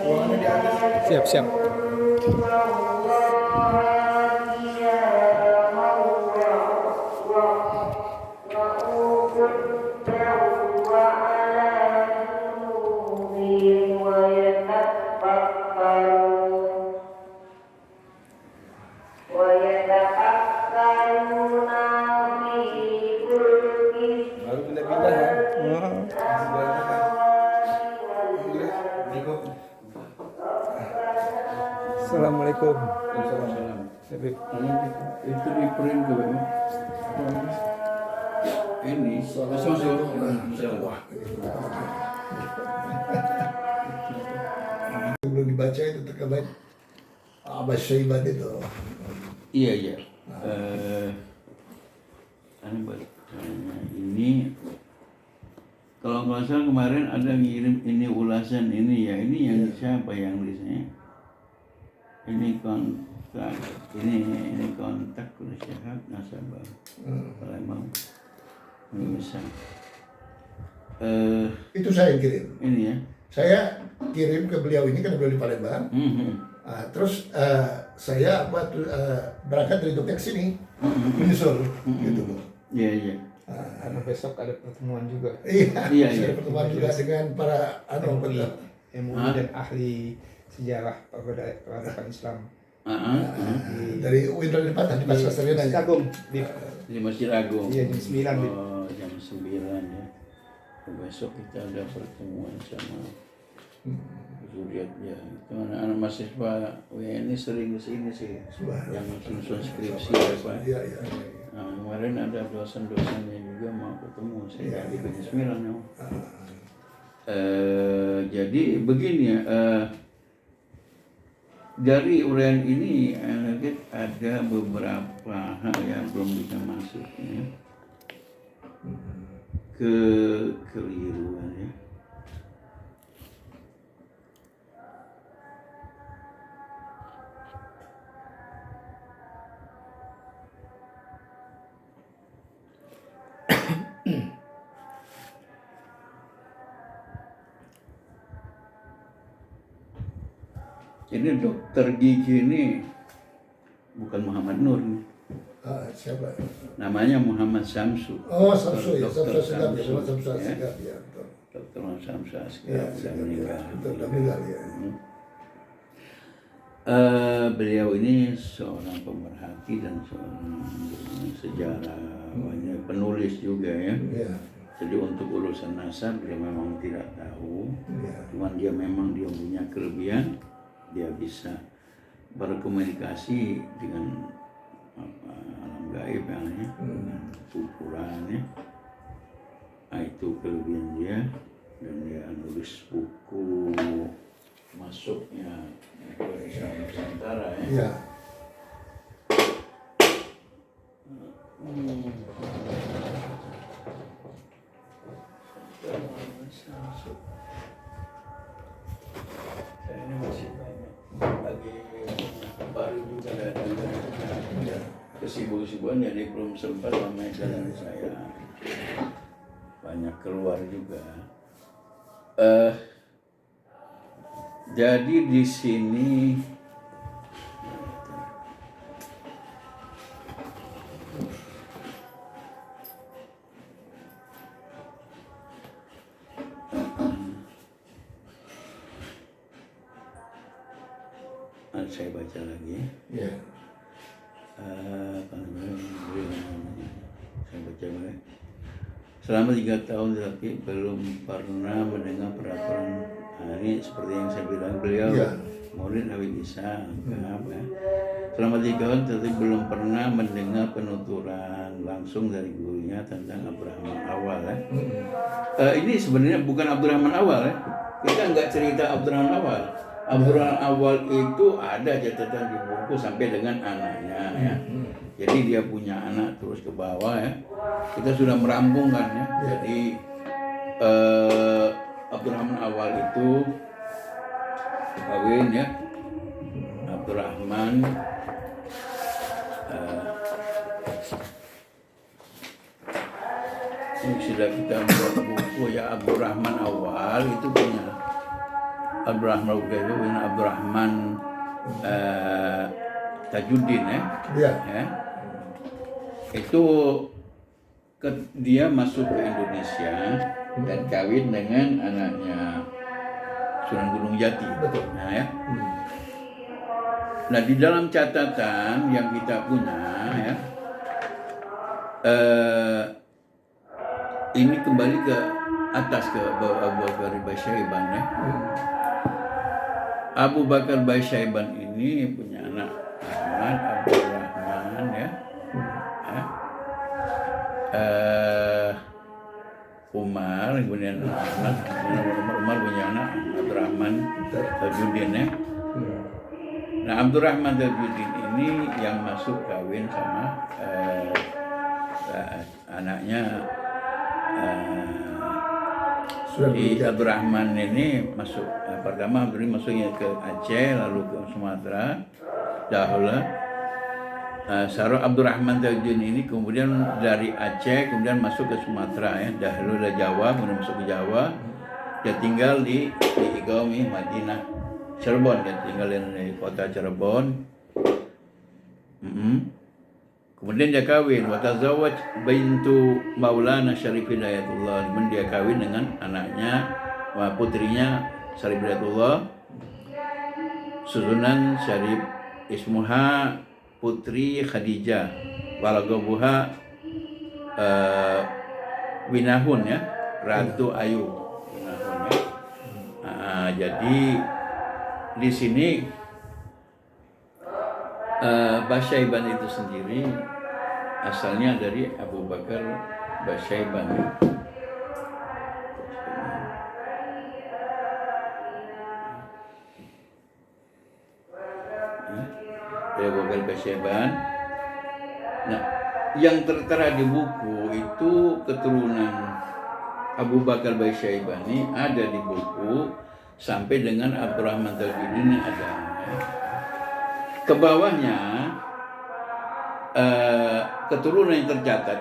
Ruangannya di atas. Siap, siap. Baru pindah-pindah ya. Oh, Masih berantakan. Alhamdulillah. Assalamualaikum. Waalaikumsalam. Habib. Itu di print ke Bang? Ini masuk. Belum dibaca itu terkait Abbas Syaiban itu. Iya. Ini kalau nggak salah kemarin ada ngirim ini ulasan ini ya, ini yang siapa yang tulisnya? Ini kontak, ini kontak Syahab nasabah. Kalau mau bisa. Itu saya yang kirim. Ini ya. Saya kirim ke beliau ini kan beliau di Palembang. Terus saya berangkat dari Jogja ke sini menyusul gitu loh. Iya. Karena besok ada pertemuan juga. Iya. Saya pertemuan juga dengan para MUI dan ahli sejarah peradaban Islam. dari UIN Raden Patah di Pasar Sarjana. Agung Di Masjid Agung. Iya, jam 9. Oh, jam 9 ya. Besok kita ada pertemuan sama zuriatnya. Itu anak-anak mahasiswa WNI sering kesini sih. Yang susun skripsi ya Pak. Iya. Nah, kemarin ada dosen-dosennya juga mau ketemu saya di Bukit Sembilan ya. Jadi begini ya. Dari uraian ini ada beberapa hal yang belum bisa masuk ya. Kekeliruan ya. Ini dokter gigi ini bukan Muhammad Nur nih. Siapa? Namanya Muhammad Samsu. Oh, Samsu ya, Dokter Samsu Samsu, ya. Asgab ya. Betul. Dokter Samsu Asgab Ya, sudah meninggal. Betul, sudah meninggal ya. Beliau ini seorang pemerhati dan seorang sejarah, banyak penulis juga ya. Iya. Jadi untuk urusan nasab dia memang tidak tahu, cuman dia memang punya kelebihan, dia bisa berkomunikasi dengan alam gaib ya, dengan ukuran ya. Nah, itu kelebihan dia, dan dia nulis buku masuknya ke Islam Nusantara ya. Iya. Ini masih banyak lagi baru juga ada kesibukan jadi belum sempat memegangkan saya, banyak keluar juga. Jadi di sini saya baca lagi. Iya. Saya baca lagi. Selama 3 tahun tetapi belum pernah mendengar peraturan. Nah, ini seperti yang saya bilang, beliau murid Habib Isa. Selama 3 tahun tetapi belum pernah mendengar penuturan langsung dari gurunya tentang Abdurrahman Awal ya. Ini sebenarnya bukan Abdurrahman Awal ya. Kita nggak cerita Abdurrahman Awal. Abdurrahman Awal itu ada catatan di buku sampai dengan anaknya ya. Jadi dia punya anak terus ke bawah ya. Kita sudah merampungkan ya. Jadi Abdurrahman Awal itu kawin ya. Abdurrahman ini sudah kita buat buku ya. Abdurrahman Awal itu punya Abdurrahman bin Abdurrahman Tajuddin ya. Iya. Ya. Itu dia masuk ke Indonesia dan kawin dengan anaknya Sunan Gunung Jati. Betul. Nah, ya. Nah, di dalam catatan yang kita punya ya, ini kembali ke atas ke Abu Bakar Basyaiban ya. Abu Bakar Basyaiban ini punya anak Ahmad Abdurrahman ya. Umar, kemudian Ahmad, Umar punya anak Abdurrahman Tajuddin ya. Nah, Abdurrahman Tajuddin ini yang masuk kawin sama anaknya Abdurrahman ini masuk pertama masuknya ke Aceh, lalu ke Sumatera dahulu. Sarah Abdurrahman Tajuddin ini kemudian dari Aceh kemudian masuk ke Sumatera ya, dahulu dari Jawa kemudian masuk ke Jawa. Dia tinggal di Igaumi Madinah Cirebon, dia tinggal di kota Cirebon. Kemudian dia kawin, wa tazawwaj bintu Maulana Syarif Hidayatullah. Kemudian dia kawin dengan anaknya, putrinya Syarif Hidayatullah, Sunan Syarif ismuha Putri Khadijah, walagabuha Winahun ya, Ratu Ayu Winahun ya. Jadi di sini Basyaiban itu sendiri asalnya dari Abu Bakar Basyaiban. Abu Bakar Basyaiban. Nah, yang tertera di buku itu keturunan Abu Bakar Basyaiban ini ada di buku sampai dengan Abdurrahman Tajuddin ada. Ke bawahnya keturunan yang tercatat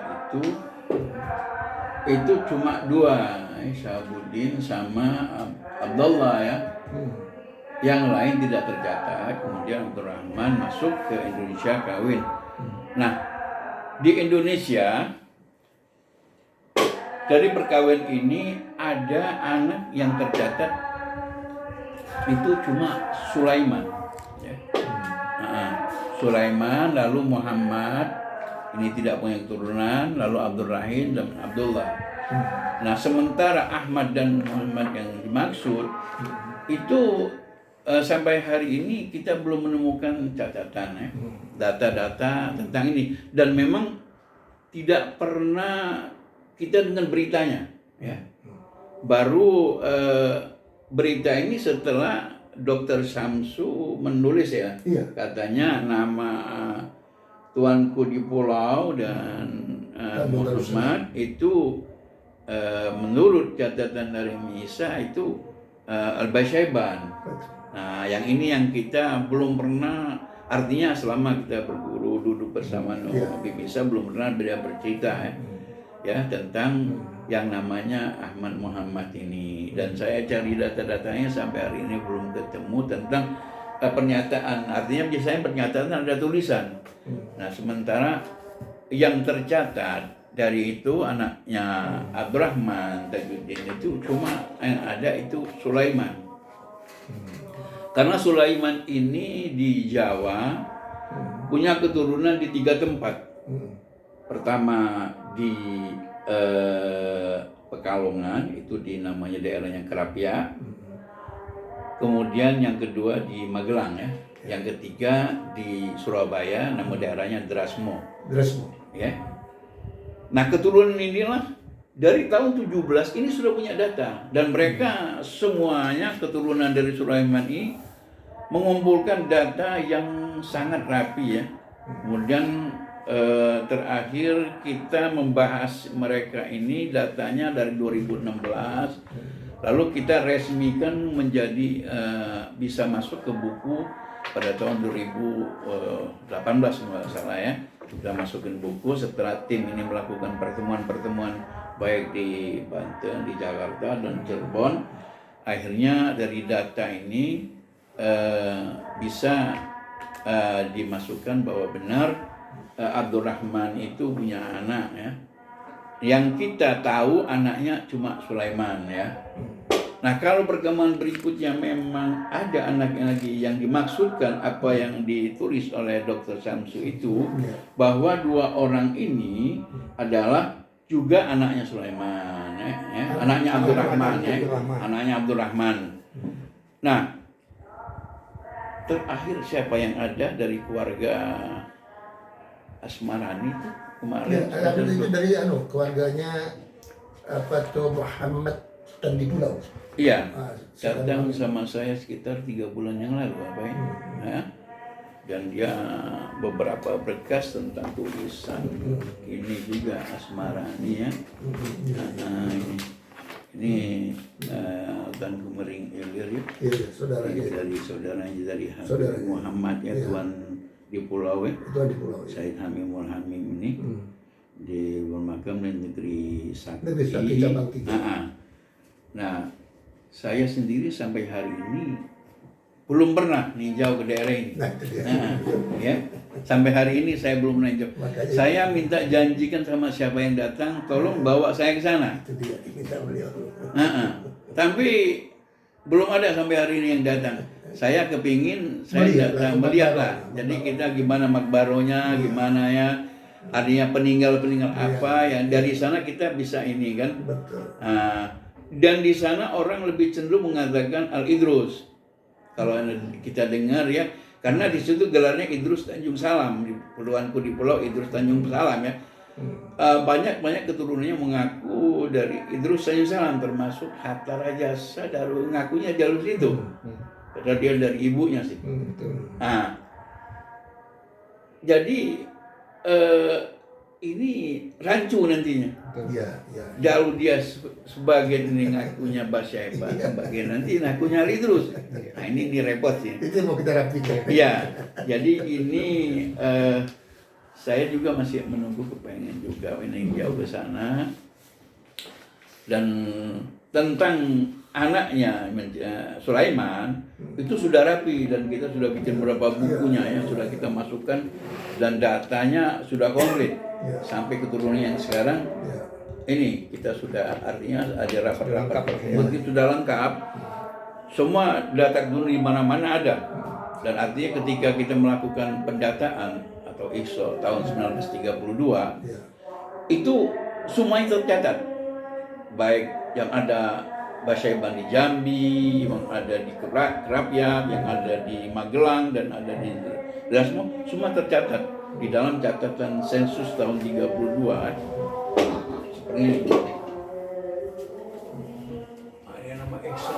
itu cuma dua, Syahabuddin sama Abdullah ya. Yang lain tidak tercatat. Kemudian Abdurrahman masuk ke Indonesia kawin. Nah, di Indonesia dari perkawinan ini ada anak yang tercatat itu cuma Sulaiman. Ya. Sulaiman, lalu Muhammad, ini tidak punya keturunan, lalu Abdurrahim dan Abdullah. Nah, sementara Ahmad dan Muhammad yang dimaksud itu sampai hari ini kita belum menemukan catatan ya, data-data tentang ini, dan memang tidak pernah kita dengar beritanya ya. Baru berita ini setelah Dr. Samsu menulis ya, katanya nama tuanku di pulau dan Muhammad itu menurut catatan dari Misa itu Al-Basyaiban. Nah, yang ini yang kita belum pernah, artinya selama kita berguru duduk bersama Nabi Misa belum pernah beliau bercerita ya tentang yang namanya Ahmad Muhammad ini. Dan saya cari data-datanya sampai hari ini belum ketemu tentang pernyataan. Artinya biasanya pernyataan ada tulisan. Nah, sementara yang tercatat dari itu anaknya Abdurrahman Tajuddin itu cuma yang ada itu Sulaiman. Karena Sulaiman ini di Jawa punya keturunan di 3 tempat. Pertama di Pekalongan, itu di namanya daerahnya Kerapia. Kemudian yang kedua di Magelang ya. Yang ketiga di Surabaya, nama daerahnya Drasmo. Ya. Nah, keturunan inilah dari tahun 17 ini sudah punya data, dan mereka semuanya keturunan dari Sulaiman ini mengumpulkan data yang sangat rapi ya. Kemudian terakhir kita membahas mereka ini datanya dari 2016, lalu kita resmikan menjadi bisa masuk ke buku pada tahun 2018 nggak salah ya. Kita masukin buku setelah tim ini melakukan pertemuan-pertemuan baik di Banten, di Jakarta dan Cirebon. akhirnya dari data ini bisa dimasukkan bahwa benar Abdurrahman itu punya anak ya. Yang kita tahu anaknya cuma Sulaiman ya. Nah kalau perkembangan berikutnya memang ada anaknya lagi yang dimaksudkan apa yang ditulis oleh Dr. Samsu itu, bahwa 2 orang ini adalah juga anaknya Sulaiman ya. Anaknya Abdurrahman ya. Anaknya Abdurrahman. Nah terakhir siapa yang ada dari keluarga Asmarani itu kemarin? Ya, itu dari keluarganya apa tuh Muhammad Tandi Pulau. Iya, datang sama saya sekitar 3 bulan yang lalu, apa ya? Ya. Dan dia beberapa berkas tentang tulisan ini juga Asmarani ya. Nah, ini Tuan Kumering Ilir ya. Iya, saudaranya. Dari saudaranya dari Habib Muhammad ya, Tuan di Pulau ya. Tuan di Pulau. Said Hamimul Hamim ini di bermakam di negeri Sakti. Negeri Sakti cabang 3. Nah, saya sendiri sampai hari ini belum pernah ninjau ke daerah ini. Nah, itu dia. Ya, sampai hari ini saya belum ninjau. Makanya Saya minta janjikan sama siapa yang datang, tolong bawa saya ke sana. itu dia diminta beliau. Tapi belum ada sampai hari ini yang datang. Saya kepingin saya datang melihatlah. Jadi kita gimana makbaronya, gimana ya, artinya peninggal-peninggal apa yang dari sana kita bisa ini kan. Betul. Dan di sana orang lebih cenderung mengatakan Al-Idrus. Kalau kita dengar ya, karena di situ gelarnya Idrus Tanjung Salam, di puluhanku di pulau Idrus Tanjung Salam ya. Banyak keturunannya mengaku dari Idrus Tanjung Salam, termasuk Hatta Rajasa Daru ngakunya jalur situ. Padahal dia dari ibunya sih. Jadi ini rancu nantinya. Iya. Jalur dia sebagian ini ngakunya Basyaiba, sebagian nanti ngakunya Idrus. Nah ini repot sih. Itu yang mau kita rapikan. Iya, jadi ini saya juga masih menunggu kepengen juga ini jauh ke sana. Dan tentang anaknya Sulaiman itu sudah rapi dan kita sudah bikin beberapa bukunya ya, sudah kita masukkan dan datanya sudah komplit sampai keturunannya yang sekarang. Ini kita sudah artinya ada rapat-rapat begitu sudah lengkap. Semua data keturunan di mana-mana ada. Dan artinya ketika kita melakukan pendataan atau ISO tahun 1932 itu semuanya tercatat. Baik yang ada Basyaiban di Jambi, yang ada di Kerapiak, yang ada di Magelang dan ada di semua tercatat di dalam catatan sensus tahun 32. Seperti ini. Ada nama EXO.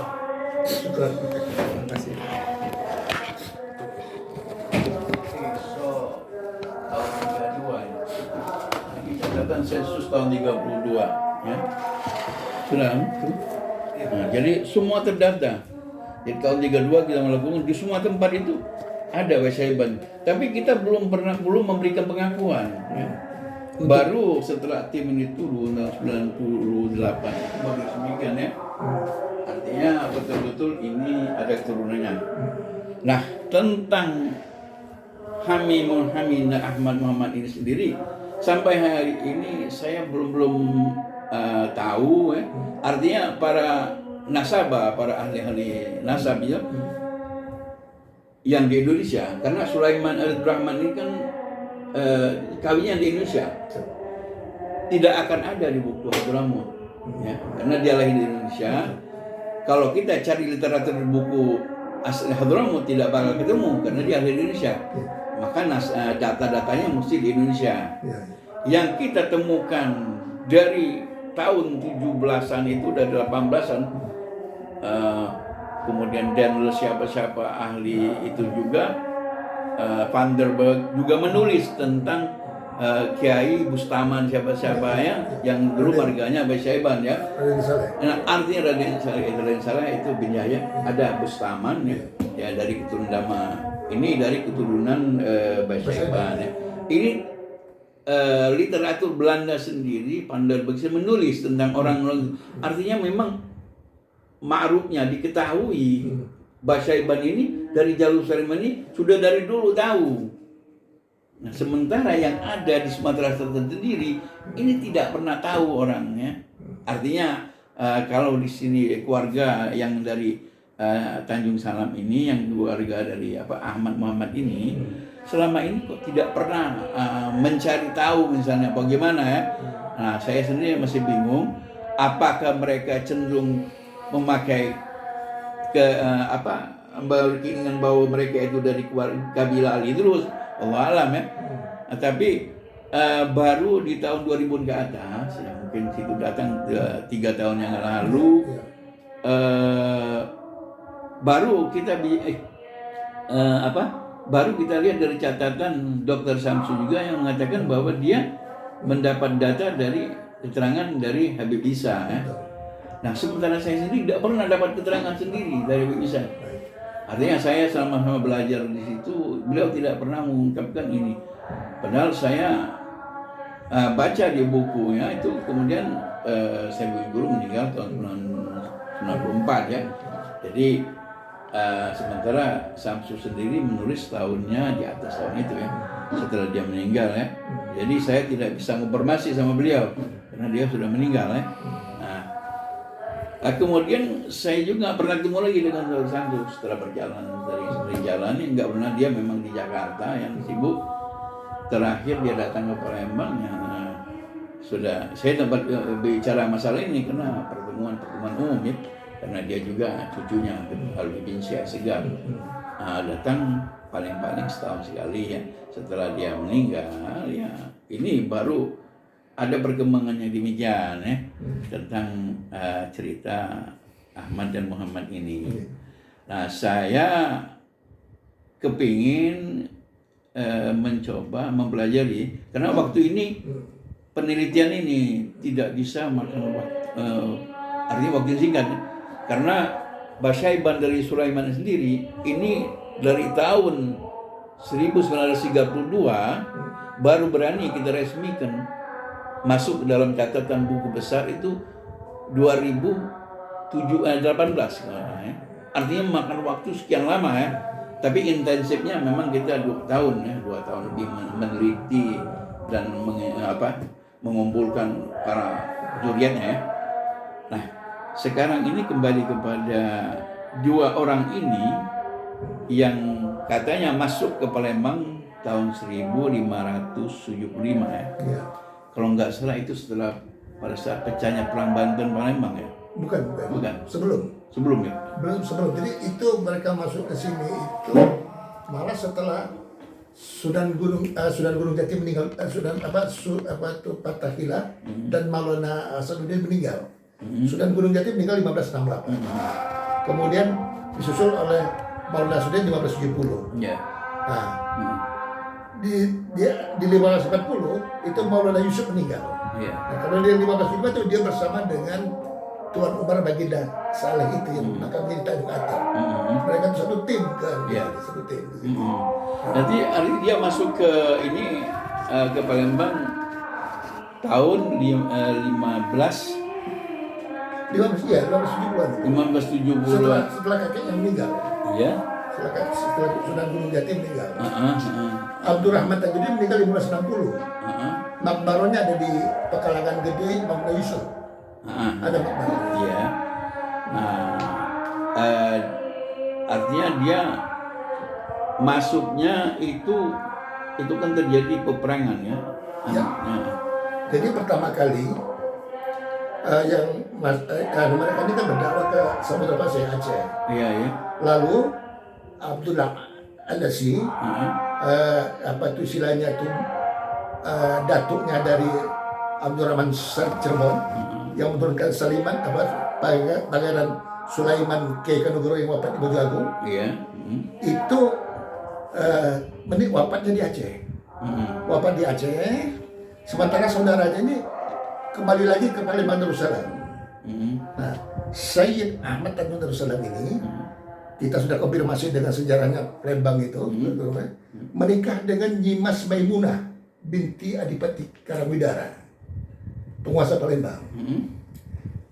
Terima kasih. EXO tahun 32 ini. Ini catatan sensus tahun 32 ya. Sudah. Nah, jadi semua terdata. Jadi tahun 32 kita melakukan di semua tempat itu ada Basyaiban. Tapi kita belum memberikan pengakuan ya. Baru setelah tim ini turun tahun 98 baru demikian ya. Artinya betul-betul ini ada keturunannya. Nah, tentang Hamimul Hamid Ahmad Muhammad ini sendiri sampai hari ini saya belum tahu ya. Artinya para nasabah, para ahli-ahli nasab ya, yang di Indonesia, karena Sulaiman Al-Rahman ini kan kawinnya di Indonesia, tidak akan ada di buku Hadramut ya, karena dia lahir di Indonesia. Kalau kita cari literatur di buku asli Hadramut tidak bakal ketemu karena dia lahir di Indonesia. Maka data-datanya mesti di Indonesia. Yang kita temukan dari tahun 17-an itu dari 18-an, kemudian Daniel siapa-siapa ahli itu juga, Van der Berg juga menulis tentang Kiai Bustaman siapa-siapa ya, yang dulu marganya Basyaiban ya. Nah, artinya Raden Saleh itu bin Yahya, ada Bustaman ya dari keturunan Dama, ini dari keturunan Basyaiban ya. Ini literatur Belanda sendiri, Van der Berg menulis tentang orang-orang, artinya memang ma'rufnya diketahui Basyaiban ini dari jalur Sulaiman ini sudah dari dulu tahu. Nah, sementara yang ada di Sumatera Selatan sendiri ini tidak pernah tahu orangnya. Artinya kalau di sini keluarga yang dari Tanjung Salam ini, yang keluarga dari Ahmad Muhammad ini, selama ini kok tidak pernah mencari tahu misalnya bagaimana ya. Nah, saya sendiri masih bingung apakah mereka cenderung memakai keinginan bahwa mereka itu dari kabilah Ali terus, Allah alam ya. Tapi baru di tahun 2000 ke atas, ya mungkin situ datang 3 tahun yang lalu, baru kita baru kita lihat dari catatan Dr. Samsu juga yang mengatakan bahwa dia mendapat data dari keterangan dari Habib Isa ya. Nah, sementara saya sendiri tidak pernah dapat keterangan sendiri dari Habib Isa. Artinya saya selama belajar di situ, beliau tidak pernah mengungkapkan ini. Padahal saya baca di bukunya itu, kemudian saya guru meninggal tahun 94 ya. Jadi sementara Samsu sendiri menulis tahunnya di atas tahun itu ya, setelah dia meninggal ya. Jadi saya tidak bisa konfirmasi sama beliau karena dia sudah meninggal ya. Kemudian saya juga pernah ketemu lagi dengan Dr. Samsu setelah sering jalan, nggak pernah dia memang di Jakarta yang sibuk. Terakhir dia datang ke Palembang ya, sudah saya tempat bicara masalah ini karena pertemuan umum ya, karena dia juga cucunya Habib bin Syekh Segar datang paling-paling setahun sekali ya setelah dia meninggal ya. Ini baru ada perkembangannya demikian ya tentang cerita Ahmad dan Muhammad ini. Nah, saya kepingin mencoba mempelajari karena waktu ini penelitian ini tidak bisa makan waktu, artinya waktu singkat karena Basyaiban dari Sulaiman sendiri ini dari tahun 1932 baru berani kita resmikan masuk ke dalam catatan buku besar itu 2018 ya. Artinya makan waktu sekian lama ya. Tapi intensifnya memang kita 2 tahun ya, 2 tahun lebih meneliti dan mengumpulkan para juriannya ya. Nah, sekarang ini kembali kepada 2 orang ini yang katanya masuk ke Palembang tahun 1575 ya. Kalau nggak salah itu setelah pada saat pecahnya Perang Banten Palembang ya? Bukan. Sebelum ya? Sebelum. Jadi itu mereka masuk ke sini itu malah setelah Sunan Gunung Jati meninggal, Sunan Fathahillah dan Maulana Hasanuddin meninggal. Sunan Gunung Jati meninggal 1568. Kemudian disusul oleh Maulana Hasanuddin 1570. Ya. Nah, di 1540 itu Maulana Yusuf meninggal. Nah, kalau di 1570 itu dia bersama dengan Tuan Umar Baginda Saleh itu yang makamnya di Tanjung Atap. Mereka itu satu tim kan, satu tim. Nanti dia masuk ke ini ke Palembang tahun 1570-an. 1570-an. Setelah kakeknya meninggal. Iya. Setelah Sunan Gunung Jati meninggal. Abdurrahman Tajudin meninggal 1560. Makbaronya ada di Pekalangan Gede Imam Yusuf. Ada makbaro. Iya. Nah, artinya dia masuknya itu kan terjadi peperangan ya. Jadi pertama kali mereka ini kan berdakwah ke Samudra Pasir Aceh. Iya. Lalu Abdullah Al-Asi, istilahnya tuh datuknya dari Abdurrahman Cirebon yang menurunkan Saliman Pangeran Sulaiman Kanugoro yang wafat di Bojoagung. Iya. Itu wafatnya di Aceh. Wafat di Aceh. Sementara saudaranya ini kembali lagi ke Palembang Darussalam. Nah, Sayyid Ahmad Tanjung Darussalam ini kita sudah konfirmasi dengan sejarahnya Palembang itu, menikah dengan Nyimas Maimunah binti Adipati Karangwidara, penguasa Palembang.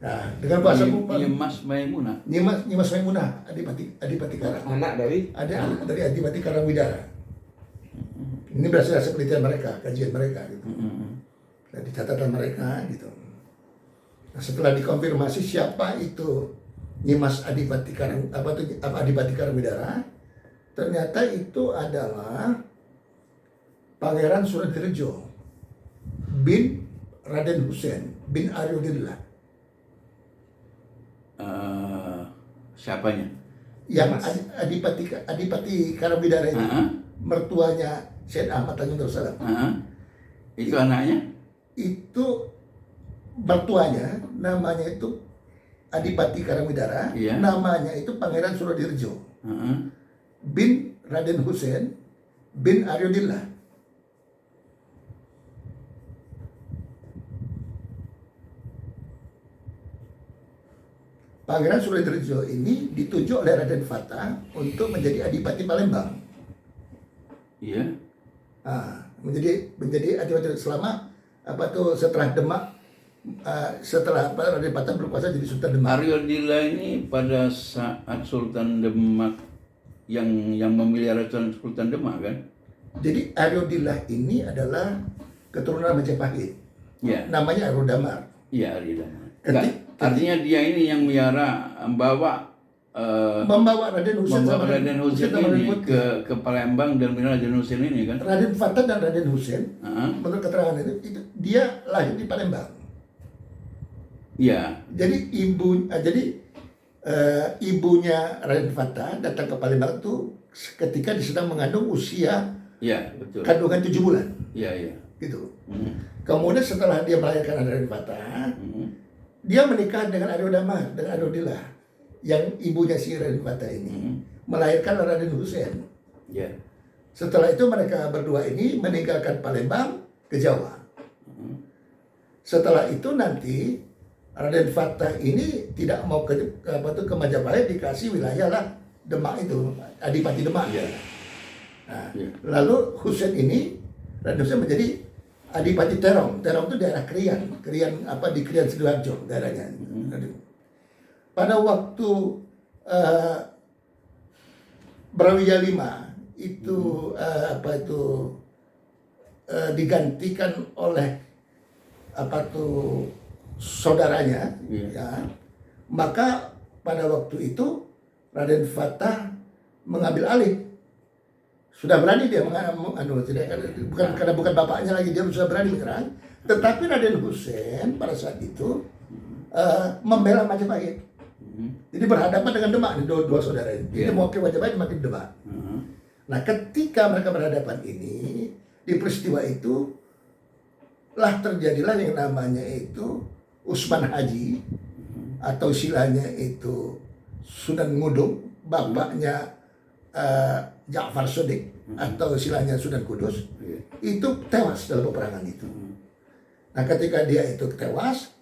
Nah, dengan bahasa Nyimas Maimunah. Nyimas Maimunah, Adipati Karang. Anak dari Ada dari Adipati Karangwidara. Ini berasal dari penelitian mereka, kajian mereka gitu. Dari catatan mereka gitu. Nah, setelah dikonfirmasi siapa itu Nyimas Adipati Karangwidara, ternyata itu adalah Pangeran Suradrejo bin Raden Hussein bin Aryodillah. Siapanya? Yang Adipati Karangwidara ini mertuanya Syed Ahmad Tanjung Darussalam. Itu anaknya? Itu mertuanya namanya itu Adipati Karangwidara, Iya. namanya itu Pangeran Suradrejo bin Raden Hussein bin Aryodillah. Pangeran Suradrejo ini ditunjuk oleh Raden Fatah untuk menjadi Adipati Palembang. Iya. Menjadi Adipati selama setelah Demak, setelah Raden Fatah berkuasa jadi Sultan Demak. Aryodillah ini pada saat Sultan Demak yang memelihara Sultan Demak kan? Jadi Aryodillah ini adalah keturunan Majapahit. Iya. Namanya Aryodamar. Iya, Aryodamar. Artinya dia ini yang membawa Raden Hussein sama Raden Hussein ini ke Palembang dan memilih Raden Hussein ini kan? Raden Fatah dan Raden Hussein, menurut keterangan itu dia lahir di Palembang. Iya. Jadi ibunya Raden Fatah datang ke Palembang itu ketika dia sedang mengandung usia betul. kandungan 7 bulan. Iya. Gitu. Kemudian setelah dia melahirkan Raden Fatah, dia menikah dengan Aryodamar, dengan Aryodillah, yang ibunya si Raden Fatah ini melahirkan Raden Hussein. Iya. Setelah itu mereka berdua ini meninggalkan Palembang ke Jawa. Setelah itu nanti Raden Fatah ini tidak mau ke Majapahit, dikasih wilayah lah Demak itu, Adipati Demak. Iya. Nah, lalu Hussein ini, Raden Hussein menjadi Adipati Terong. Terong itu daerah Krian di Krian Sidoarjo daerahnya. Pada waktu Brawijaya V itu digantikan oleh saudaranya, ya, maka pada waktu itu Raden Fatah mengambil alih. Sudah berani dia bukan bapaknya lagi, dia sudah berani menyerang. Tetapi Raden Hussein pada saat itu membela Majapahit. Jadi berhadapan dengan Demak, dua saudara ini. Jadi mau ke Majapahit, makin Demak. Nah, ketika mereka berhadapan ini, di peristiwa itu lah terjadilah yang namanya itu Usman Haji, atau silanya itu Sunan Ngudung, bapaknya Ja'far Shodiq, atau silanya Sunan Kudus, itu tewas dalam peperangan itu. Nah, ketika dia itu tewas,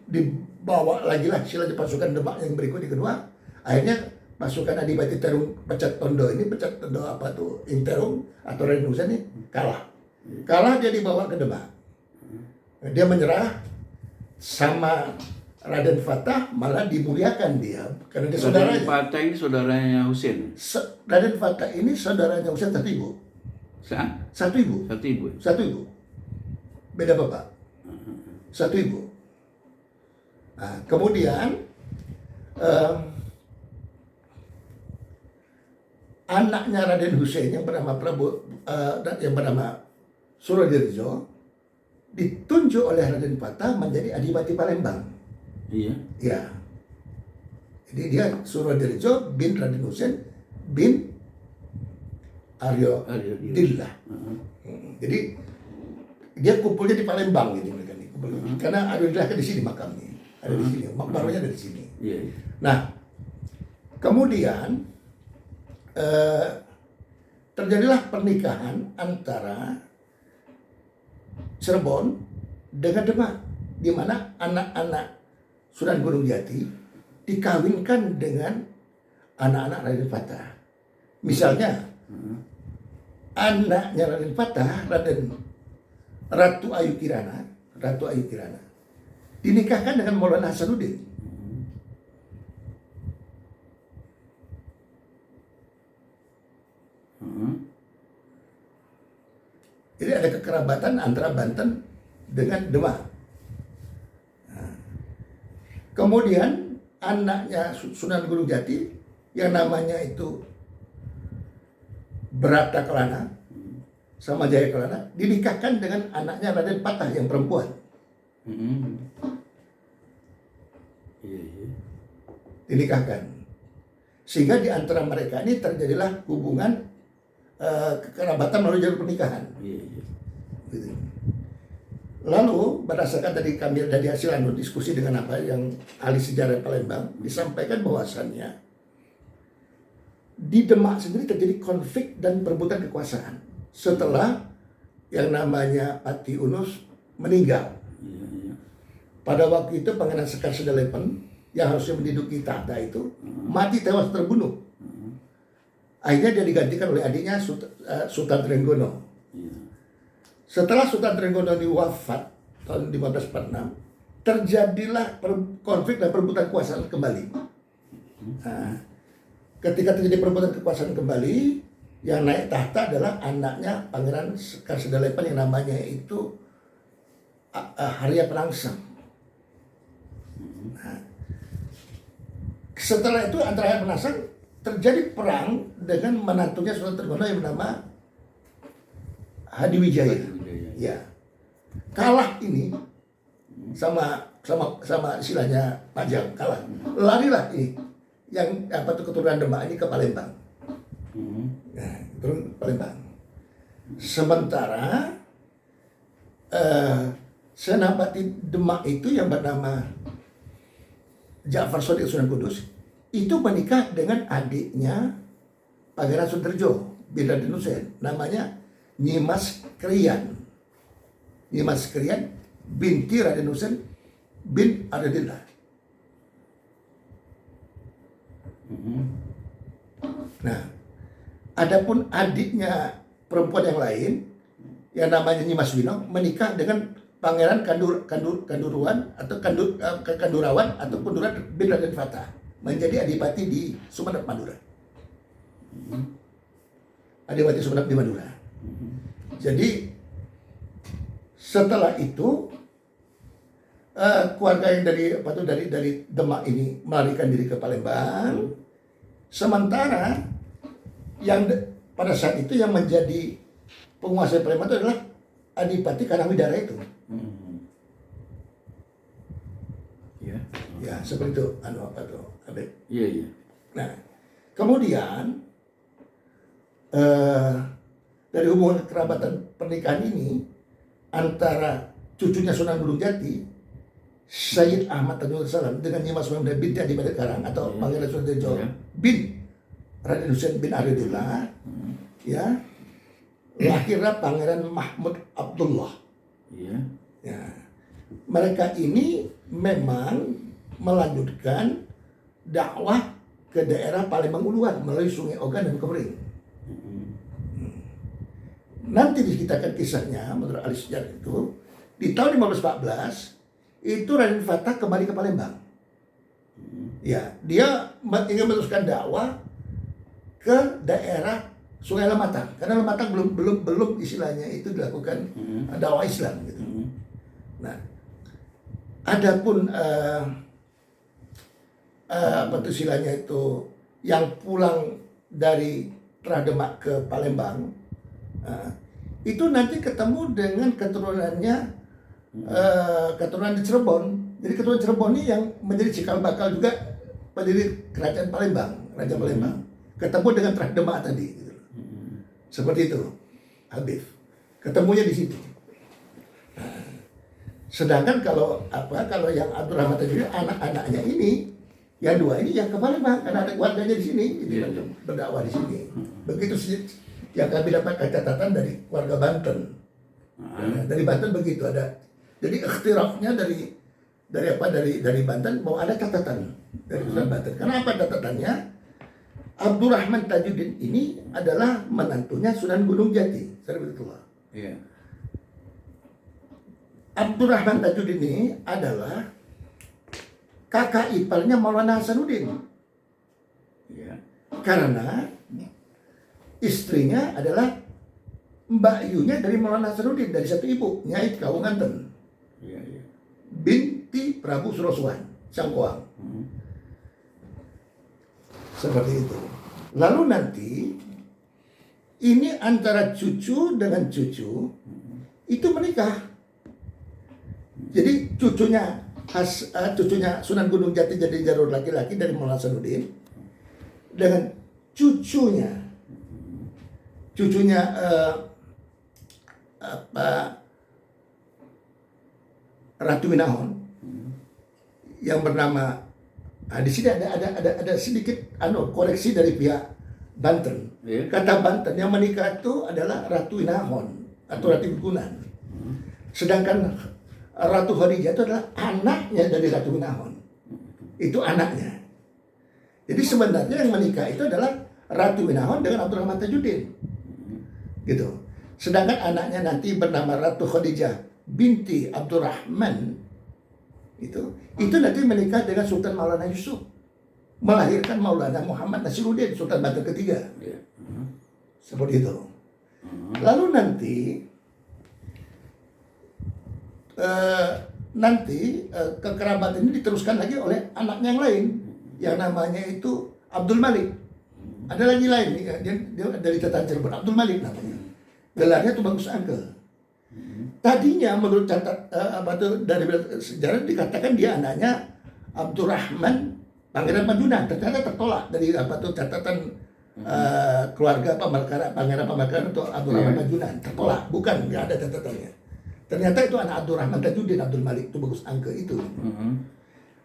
dibawa lagi lah silanya pasukan Demak yang berikut di kedua. Akhirnya pasukan Adipati Terung Pecat Tondo Terung atau Raden Hussein ini kalah, dia dibawa ke Demak. Dia menyerah sama Raden Fatah, malah dimuliakan dia karena dia saudaranya. Raden Fatah ini saudaranya Hussein. Raden Fatah ini saudaranya Hussein satu ibu. Satu ibu. Beda bapak. Satu ibu. Nah, kemudian anaknya Raden Hussein yang bernama Suradrejo ditunjuk oleh Raden Fatah menjadi Adipati Palembang. Iya. Ya. Jadi dia Suradrejo bin Raden Hussein bin Aryodillah. Jadi dia kumpulnya di Palembang gitu mereka nih. Karena Aryodillah kan di sini makamnya. Ada di sini, makbarnya ada di sini. Iya. Nah, kemudian terjadilah pernikahan antara Cirebon dengan Demak, di mana anak-anak Sunan Gunung Jati dikawinkan dengan anak-anak Raden Fatah. Misalnya anaknya Raden Fatah, Ratu Ayu Kirana dinikahkan dengan Maulana Hasanuddin. Jadi ada kekerabatan antara Banten dengan Demak. Nah, kemudian anaknya Sunan Gunung Jati yang namanya itu Brata Kelana sama Jaya Kelana dinikahkan dengan anaknya Raden Patah yang perempuan. Iya, iya. Dinikahkan. Sehingga di antara mereka ini terjadilah hubungan kekerabatan melalui jalur pernikahan. Iya, iya. Gitu. Lalu berdasarkan tadi kami dari hasil diskusi dengan apa yang ahli sejarah Palembang disampaikan bahwasannya di Demak sendiri terjadi konflik dan perebutan kekuasaan setelah yang namanya Pati Unus meninggal. Iya, iya. Pada waktu itu Pangeran Sekar Sedalepen yang harusnya menduduki tahta itu mati tewas terbunuh. Akhirnya dia digantikan oleh adiknya Sultan Trenggono. Iya. Setelah Sultan Trenggono wafat tahun 1546, terjadilah konflik dan perebutan kekuasaan kembali. Nah, ketika terjadi perebutan kekuasaan kembali, yang naik tahta adalah anaknya Pangeran Sekar Sedalepen yang namanya itu Harya Penangsang. Nah, setelah itu antara Harya Penangsang terjadi perang dengan menantunya Sultan Trenggono yang bernama Hadiwijaya. Hadiwijaya. Ya, kalah ini sama istilahnya Pajang kalah. Larilah ini yang keturunan Demak ini ke Palembang. Nah, turun Palembang. Sementara Senapati Demak itu yang bernama Ja'far Shadiq Sunan Kudus itu menikah dengan adiknya Pangeran Sunterjo bin Raden Hussein, namanya Nyimas Krian. Nyimas Krian binti Raden Hussein bin Ardillah. Nah, adapun adiknya perempuan yang lain yang namanya Nyimas Wino menikah dengan Pangeran Kanduruan atau Kandurawan atau Kunduran bin Raden Fatah, menjadi adipati di Sumenep Madura. Adipati Sumenep di Madura. Jadi setelah itu keluarga yang dari Demak ini melarikan diri ke Palembang. Sementara yang pada saat itu yang menjadi penguasa Palembang itu adalah Adipati Karangwidara itu. Iya. Ya, seperti itu Abed. Iya, iya. Nah, kemudian dari hubungan kerabatan pernikahan ini antara cucunya Sunan Gunung Jati, Sayyid Ahmad Tanjung Salam dengan Nyimas Wanda binti Adipati Karang atau Pangeran Sunterjo bin Raden Hussein bin Ardillah, ya, lahirlah Pangeran Mahmud Abdullah. Iya. Ya, mereka ini memang melanjutkan dakwah ke daerah Palembang Uluan melalui Sungai Ogan dan Kemering. Nanti diceritakan kisahnya menurut ahli sejarah itu di tahun 1514 itu Raden Fatah kembali ke Palembang. Ya, dia ingin meneruskan dakwah ke daerah Sungai Lematang karena Lematang belum istilahnya itu dilakukan dakwah Islam gitu. Nah, adapun istilahnya itu yang pulang dari Demak ke Palembang, itu nanti ketemu dengan keturunannya keturunan di Cirebon. Jadi keturunan Cirebon ini yang menjadi cikal bakal juga pendiri kerajaan Palembang, Raja Palembang. Ketemu dengan Demak tadi, gitu. Seperti itu, Habib. Ketemunya di situ. Sedangkan kalau yang Abdurrahman Tajudin anak-anaknya ini, yang dua ini yang ke Palembang karena ada keluarganya di sini, jadi berdakwah di sini. Begitu yang kami dapatkan catatan dari warga Banten. Dari Banten begitu ada. Jadi ikhtirafnya dari Banten mau ada catatan dari Banten. Karena apa catatannya? Abdurrahman Tajudin ini adalah menantunya Sunan Gunung Jati. Iya. Abdurrahman Tajudin ini adalah kakak iparnya Maulana Hasanuddin. Ya. Karena istrinya adalah Mbak Yunya dari Maulana Hasanuddin, dari satu ibu, Nyai Kaunganten, Iya, iya. binti Prabu Suroswan, Sangkoang. Seperti itu. Lalu nanti ini antara cucu dengan cucu itu menikah. Jadi cucunya Sunan Gunung Jati jadi jalur laki-laki dari Maulana Hasanuddin dengan cucunya Ratu Winahon yang bernama, di sini ada sedikit koreksi dari pihak Banten. Iya. Kata Banten yang menikah itu adalah Ratu Winahon atau Ratu Gunan. Sedangkan Ratu Khadijah itu adalah anaknya dari Ratu Winahon. Itu anaknya. Jadi sebenarnya yang menikah itu adalah Ratu Winahon dengan Abdurrahman Tajuddin. Gitu. Sedangkan anaknya nanti bernama Ratu Khadijah binti Abdurrahman itu nanti menikah dengan Sultan Maulana Yusuf, melahirkan Maulana Muhammad Nasiruddin, Sultan Banten ketiga. Iya. Seperti itu. Lalu nanti kekerabatan ini diteruskan lagi oleh anaknya yang lain yang namanya itu Abdul Malik. Ada lagi lain, dia dari Tetan Cirebon, Abdul Malik namanya. Gelarnya Tubagus Angke. Tadinya menurut dari sejarah dikatakan dia anaknya Abdurrahman Pangeran Majunan. Ternyata tertolak dari catatan keluarga Pangeran Pamekaran atau Abdurrahman Majunan. Tertolak, bukan, nggak ada catatannya. Ternyata itu anak Abdurrahman Tajuddin, Abdul Malik Tubagus Angke itu.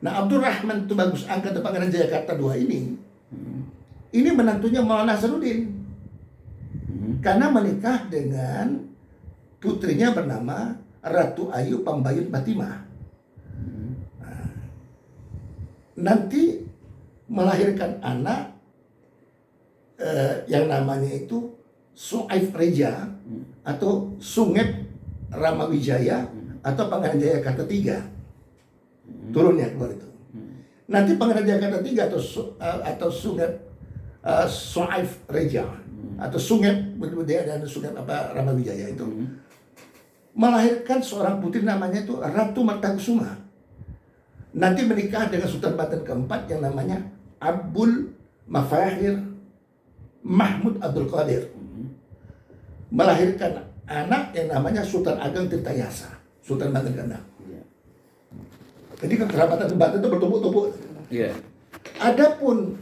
Nah, Abdurrahman Tubagus Angke atau Pangeran Jayakarta II ini menantunya Maulana Hasanuddin. Karena menikah dengan putrinya bernama Ratu Ayu Pambayun Fatimah. Nanti melahirkan anak yang namanya itu Su'aif Reja atau Sungep Ramawijaya atau Pangeran Jayakarta III. Turunnya keluar itu. Nanti Pangeran Jayakarta III atau Sungep Su'aif Reja atau Sungep dan Sungep Ramawijaya itu melahirkan seorang putri namanya itu Ratu Martakusuma. Nanti menikah dengan Sultan Banten keempat yang namanya Abul Mafahir Mahmud Abdul Qadir. Melahirkan anak yang namanya Sultan Ageng Tirtayasa, Sultan Banten ke-6. Jadi kekerabatan Banten itu bertumpuk-tumpuk. Iya. Adapun